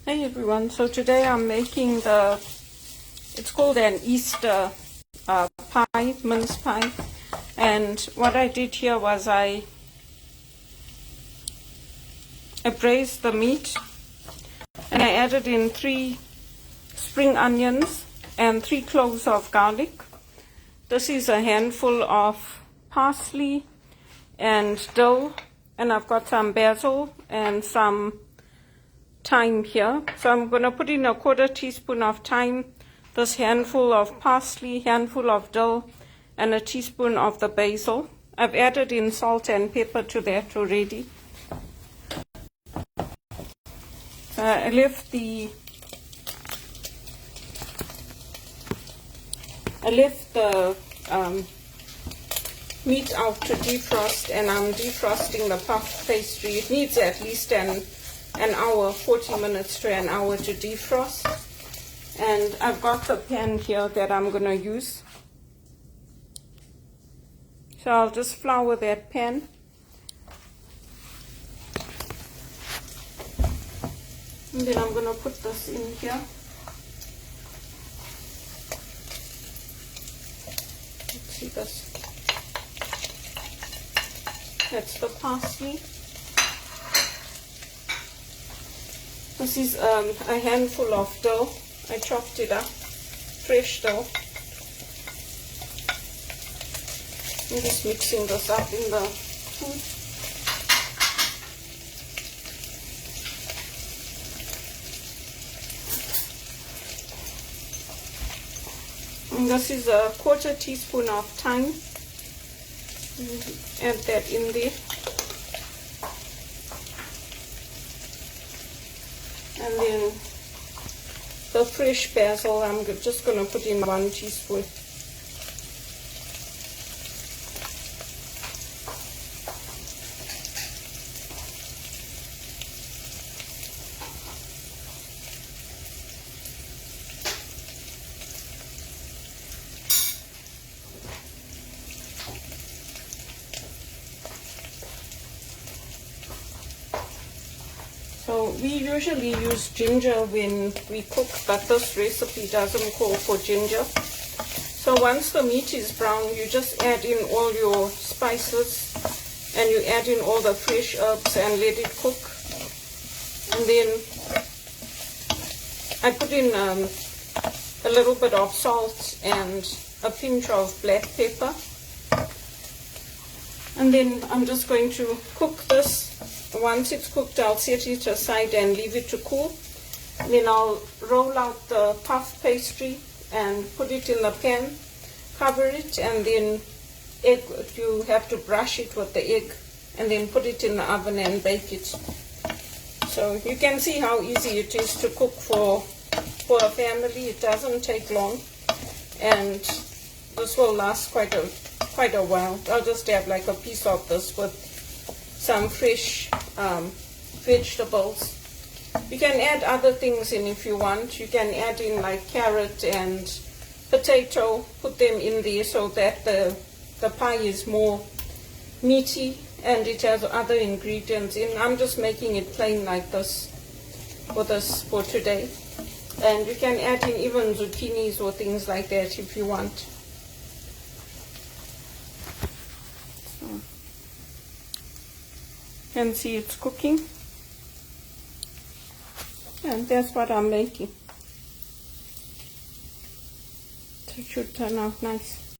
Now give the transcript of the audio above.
Hey everyone, so today I'm making it's called an Easter pie, mince pie. And what I did here was I braised the meat and I added in 3 spring onions and 3 cloves of garlic. This is a handful of parsley and dill, and I've got some basil and some thyme here. So I'm going to put in a 1/4 teaspoon of thyme, this handful of parsley, handful of dill, and a teaspoon of the basil. I've added in salt and pepper to that already. I left the meat out to defrost, and I'm defrosting the puff pastry. It needs at least an hour, 40 minutes to an hour to defrost. And I've got the pan here that I'm going to use. So I'll just flour that pan. And then I'm going to put this in here. Let's see this. That's the parsley. This is a handful of dough. I chopped it up, fresh dough. I'm just mixing this up in the food. And this is a 1/4 teaspoon of thyme. Add that in there. And then the fresh basil, I'm just going to put in 1 teaspoon. So we usually use ginger when we cook, but this recipe doesn't call for ginger. So once the meat is brown, you just add in all your spices and you add in all the fresh herbs and let it cook. And then I put in a little bit of salt and a pinch of black pepper. And then I'm just going to cook this. Once it's cooked, I'll set it aside and leave it to cool. Then I'll roll out the puff pastry and put it in the pan, cover it, and then you have to brush it with the egg, and then put it in the oven and bake it. So you can see how easy it is to cook for a family. It doesn't take long, and this will last quite a while. I'll just have like a piece of this with some fresh vegetables. You can add other things in if you want. You can add in like carrot and potato, put them in there so that the pie is more meaty and it has other ingredients in. I'm just making it plain like this for today. And you can add in even zucchinis or things like that if you want. You can see it's cooking, and that's what I'm making. So it should turn out nice.